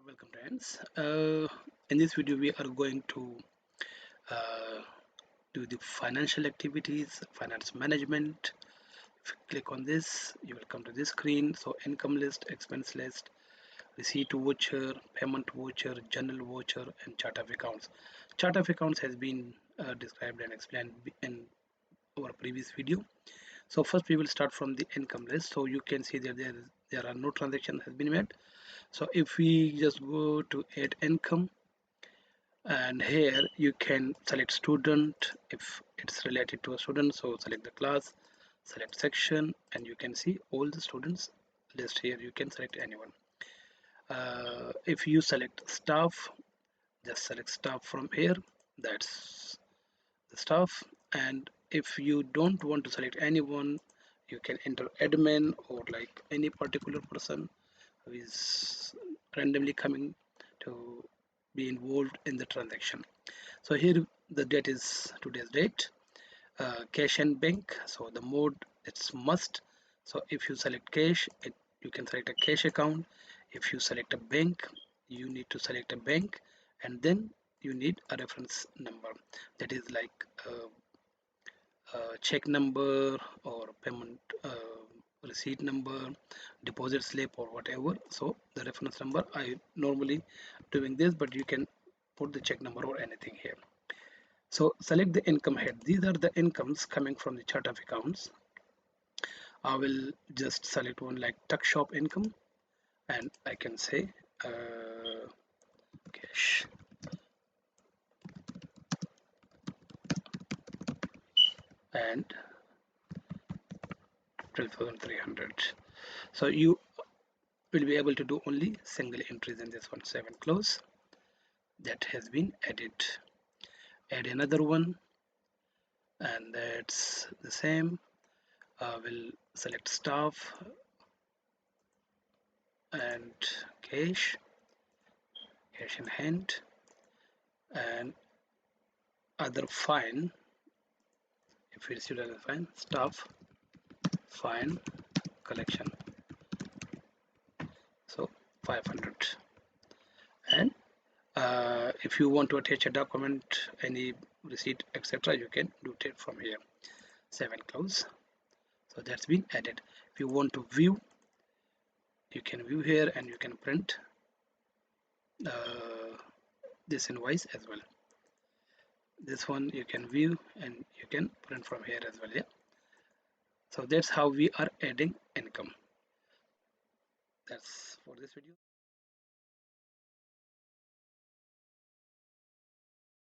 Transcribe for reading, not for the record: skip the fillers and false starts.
Welcome friends. In this video we are going to uh, do the financial activities, finance management. If you click on this, you will come to this screen. So income list, expense list, receipt voucher, payment voucher, journal voucher, and chart of accounts. Chart of accounts has been described and explained in our previous video. So first we will start from the income list. So you can see that there are no transactions has been made. So if we just go to add income, and here you can select student if it's related to a student, so select the class, select section, and you can see all the students list here. You can select anyone. If you select staff, just select staff from here. That's the staff. And if you don't want to select anyone, you can enter admin or like any particular person who is randomly coming to be involved in the transaction. So here the date is today's date. Cash and bank, so the mode it's must. So if you select cash, you can select a cash account. If you select a bank, you need to select a bank, and then you need a reference number, that is like check number or payment receipt number, deposit slip, or whatever. So the reference number, I normally doing this, but you can put the check number or anything here. So select the income head. These are the incomes coming from the chart of accounts. I will just select one like tuck shop income, and I can say cash and 12,300. So you will be able to do only single entries in this one. Save and close. That has been added. Add another one, and that's the same. We'll select staff and cash, cash in hand, and other fine. If it's still other fine, staff fine collection, so 500. And if you want to attach a document, any receipt, etc., you can do it from here. Save and close. So that's been added. If you want to view, you can view here, and you can print this invoice as well. This one you can view, and you can print from here as well. Yeah, so that's how we are adding income. That's for this video.